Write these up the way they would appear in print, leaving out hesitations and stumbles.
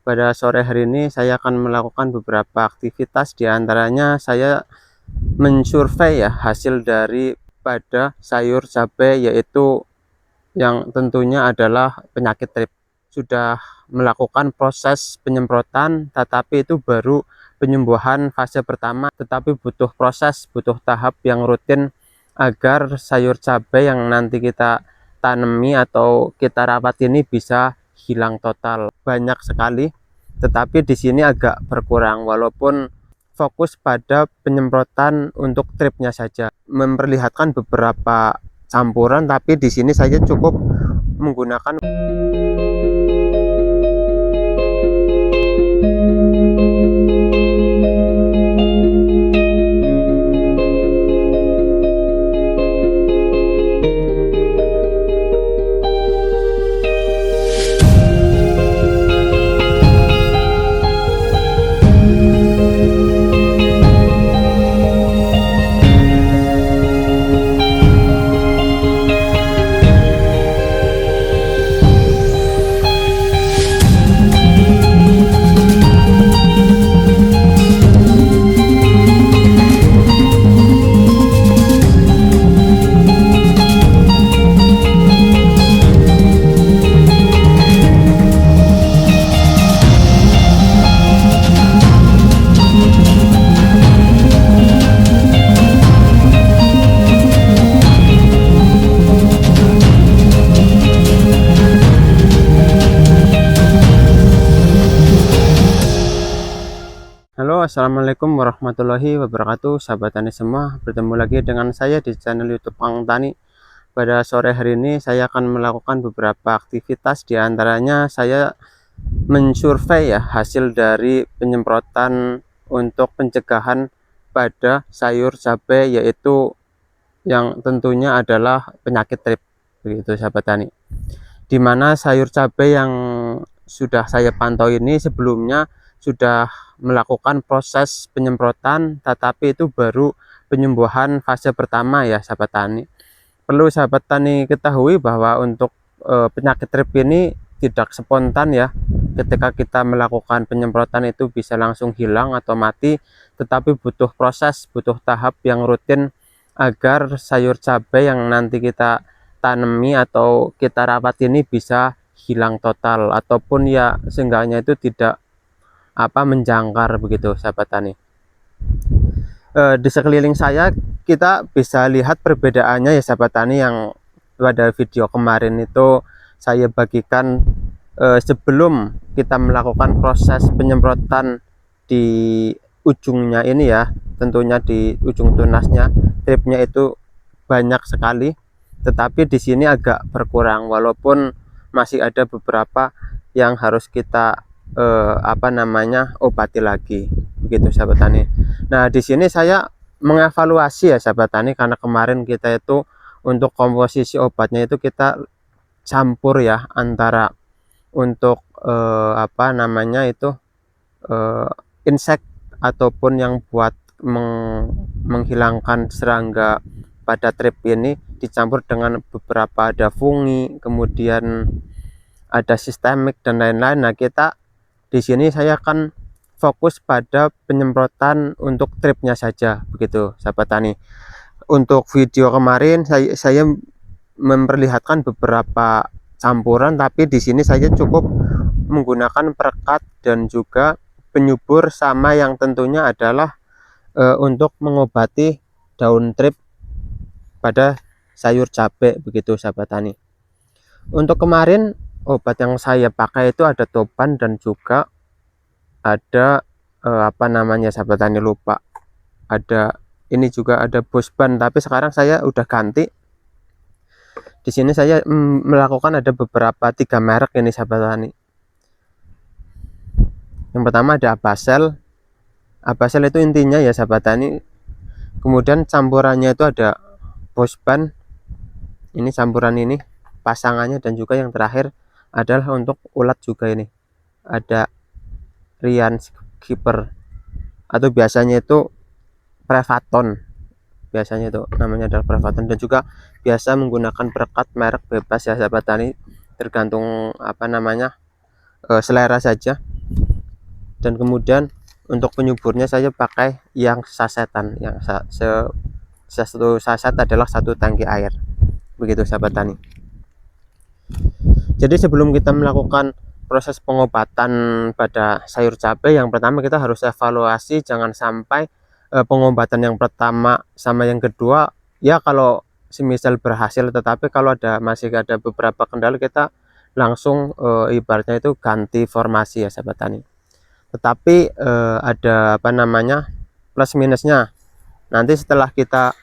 Pada sore hari ini saya akan melakukan beberapa aktivitas, di antaranya saya mensurvei ya hasil daripada sayur cabai, yaitu yang tentunya adalah penyakit trip. Sudah melakukan proses penyemprotan, tetapi itu baru penyembuhan fase pertama, tetapi butuh proses, butuh tahap yang rutin agar sayur cabai yang nanti kita tanami atau kita rawat ini bisa hilang total. Banyak sekali, tetapi di sini agak berkurang walaupun fokus pada penyemprotan untuk tripnya saja. Memperlihatkan beberapa campuran, tapi di sini saya cukup menggunakan Halo, assalamualaikum warahmatullahi wabarakatuh, sahabat tani semua. Bertemu lagi dengan saya di channel YouTube Ang Tani. Pada sore hari ini saya akan melakukan beberapa aktivitas, di antaranya saya mensurvei ya hasil dari penyemprotan untuk pencegahan pada sayur cabai, yaitu yang tentunya adalah penyakit trip, begitu sahabat tani. Dimana sayur cabai yang sudah saya pantau ini sebelumnya sudah melakukan proses penyemprotan, tetapi itu baru penyembuhan fase pertama ya sahabat tani. Perlu sahabat tani ketahui bahwa untuk penyakit trip ini tidak spontan ya. Ketika kita melakukan penyemprotan itu bisa langsung hilang atau mati, tetapi butuh proses, butuh tahap yang rutin agar sayur cabai yang nanti kita tanami atau kita rawat ini bisa hilang total, ataupun ya seenggaknya itu tidak menjangkar, begitu sahabat tani. Di sekeliling saya kita bisa lihat perbedaannya ya sahabat tani, yang pada video kemarin itu saya bagikan sebelum kita melakukan proses penyemprotan di ujungnya ini ya, tentunya di ujung tunasnya tripnya itu banyak sekali, tetapi di sini agak berkurang walaupun masih ada beberapa yang harus kita obati lagi, begitu sahabat tani. Nah, di sini saya mengevaluasi ya sahabat tani, karena kemarin kita itu untuk komposisi obatnya itu kita campur ya, antara untuk insek ataupun yang buat menghilangkan serangga pada trip ini, dicampur dengan beberapa, ada fungi, kemudian ada sistemik dan lain-lain. Nah, kita di sini saya akan fokus pada penyemprotan untuk tripnya saja, begitu sahabat tani. Untuk video kemarin saya memperlihatkan beberapa campuran, tapi di sini saya cukup menggunakan perekat dan juga penyubur, sama yang tentunya adalah untuk mengobati daun trip pada sayur cabai, begitu sahabat tani. Untuk kemarin obat yang saya pakai itu ada topan dan juga ada sahabat tani, lupa, ada ini juga ada bosban, tapi sekarang saya udah ganti. Di sini saya melakukan ada beberapa 3 merek ini sahabat tani. Yang pertama ada Abasel. Abasel itu intinya ya sahabat tani. Kemudian campurannya itu ada bosban, ini campuran ini pasangannya, dan juga yang terakhir adalah untuk ulat juga, ini ada Rian Keeper atau biasanya itu Prevaton, biasanya itu namanya adalah Prevaton, dan juga biasa menggunakan perekat merek bebas ya sahabat tani, tergantung selera saja. Dan kemudian untuk penyuburnya saya pakai yang sasetan, yang satu saset adalah satu tangki air, begitu sahabat tani. Jadi sebelum kita melakukan proses pengobatan pada sayur cabai, yang pertama kita harus evaluasi, jangan sampai pengobatan yang pertama sama yang kedua ya kalau semisal berhasil, tetapi kalau masih ada beberapa kendala, kita langsung ibaratnya itu ganti formasi ya sahabat tani. Tetapi ada apa namanya plus minusnya. Nanti setelah kita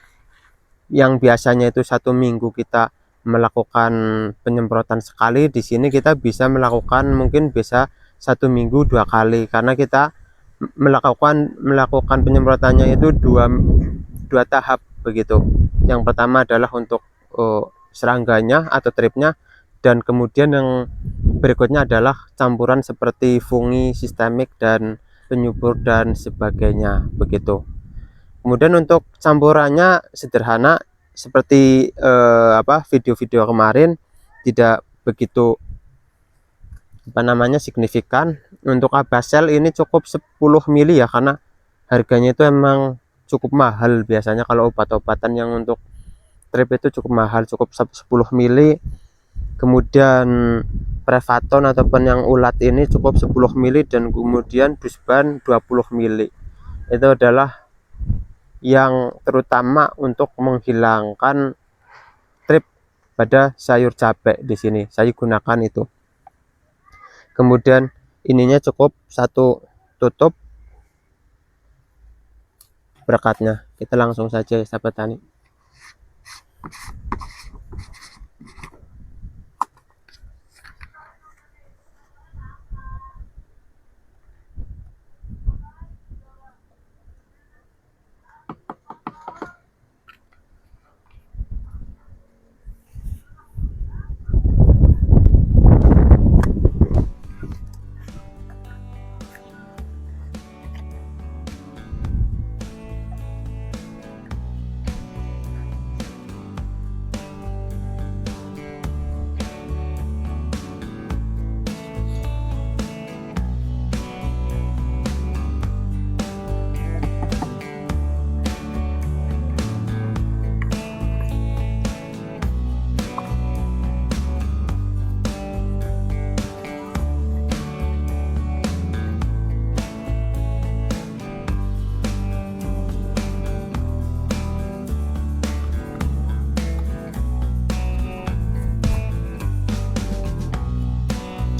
yang biasanya itu 1 minggu kita melakukan penyemprotan sekali, di sini kita bisa melakukan mungkin bisa 1 minggu 2 kali, karena kita melakukan penyemprotannya itu dua tahap begitu. Yang pertama adalah untuk serangganya atau tripnya, dan kemudian yang berikutnya adalah campuran seperti fungi sistemik dan penyubur dan sebagainya begitu. Kemudian untuk campurannya sederhana seperti video-video kemarin, tidak begitu apa namanya signifikan. Untuk Abasel ini cukup 10 mili ya, karena harganya itu emang cukup mahal. Biasanya kalau obat-obatan yang untuk trip itu cukup mahal, cukup 10 mili. Kemudian Prevaton ataupun yang ulat ini cukup 10 mili, dan kemudian Dusban 20 mili. Itu adalah yang terutama untuk menghilangkan trip pada sayur cabai. Di sini saya gunakan itu. Kemudian ininya cukup satu tutup berekatnya. Kita langsung saja sahabat tani.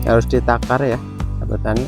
Harus ditakar ya sahabat tani.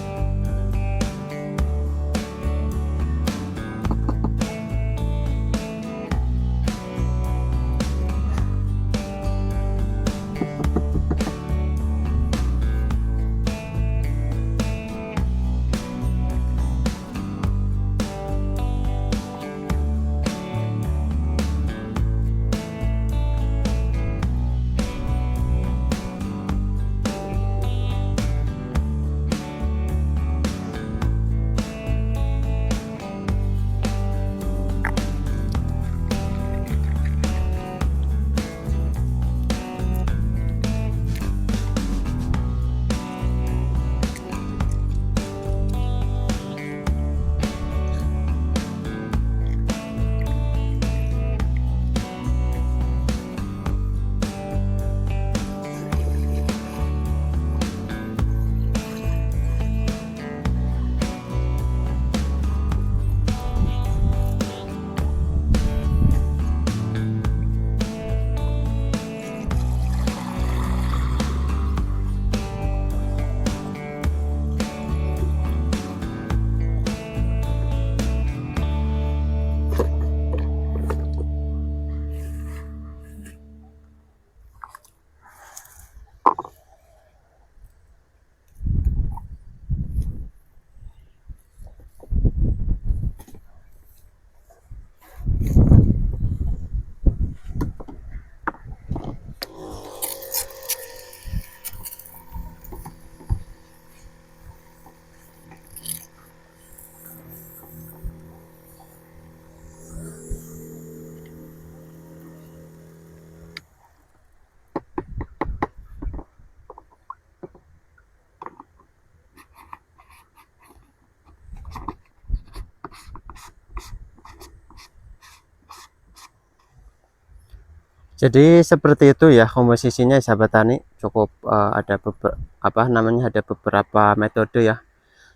Jadi seperti itu ya komposisinya sahabat tani, cukup ada ada beberapa metode ya.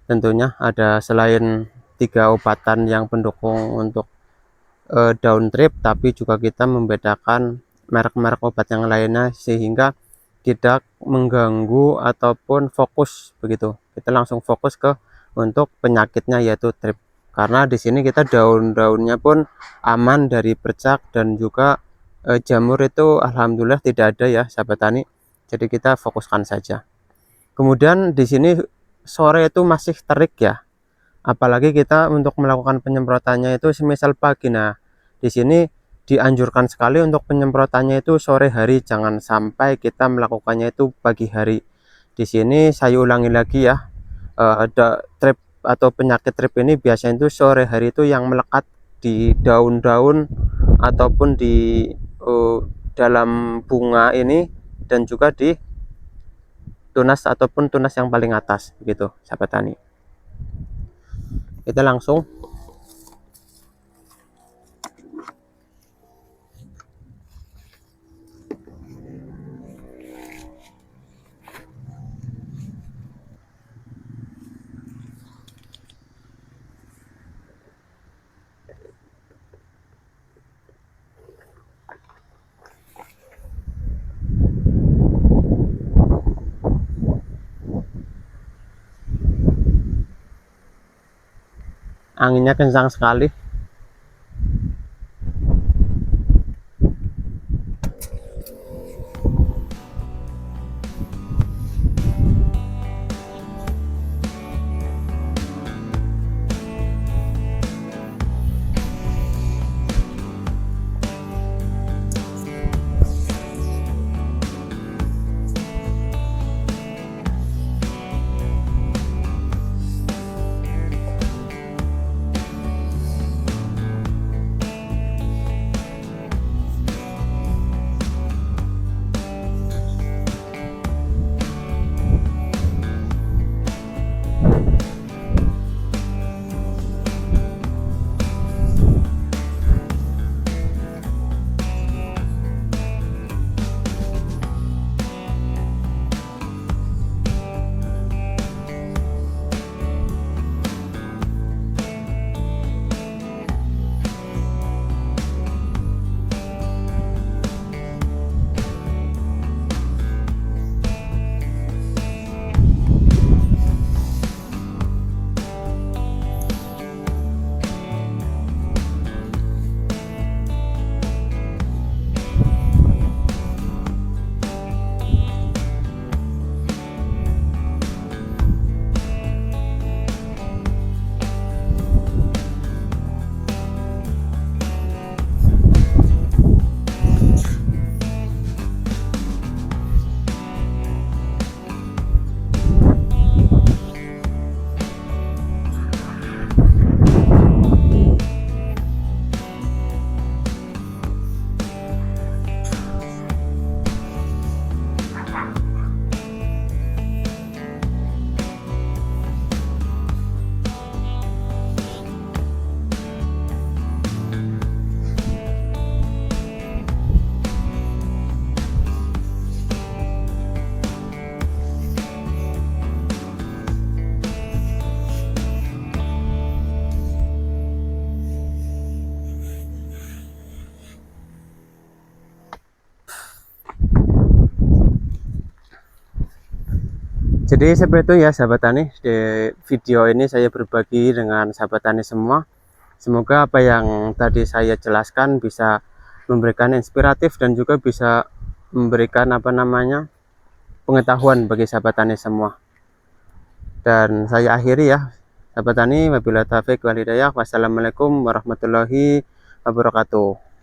Tentunya ada selain 3 obatan yang pendukung untuk daun trip, tapi juga kita membedakan merek-merek obat yang lainnya sehingga tidak mengganggu ataupun fokus begitu. Kita langsung fokus ke untuk penyakitnya yaitu trip. Karena di sini kita daun-daunnya pun aman dari bercak dan juga jamur itu alhamdulillah tidak ada ya sahabat tani. Jadi kita fokuskan saja. Kemudian di sini sore itu masih terik ya. Apalagi kita untuk melakukan penyemprotannya itu semisal pagi. Nah, di sini dianjurkan sekali untuk penyemprotannya itu sore hari, jangan sampai kita melakukannya itu pagi hari. Di sini saya ulangi lagi ya, ada trip atau penyakit trip ini biasanya itu sore hari itu yang melekat di daun-daun ataupun di dalam bunga ini dan juga di tunas ataupun tunas yang paling atas begitu sahabat tani. Kita langsung anginnya kencang sekali. Jadi seperti itu ya sahabat tani, di video ini saya berbagi dengan sahabat tani semua. Semoga apa yang tadi saya jelaskan bisa memberikan inspiratif dan juga bisa memberikan pengetahuan bagi sahabat tani semua. Dan saya akhiri ya sahabat tani, wabillahi taufiq wal hidayah. Wassalamualaikum warahmatullahi wabarakatuh.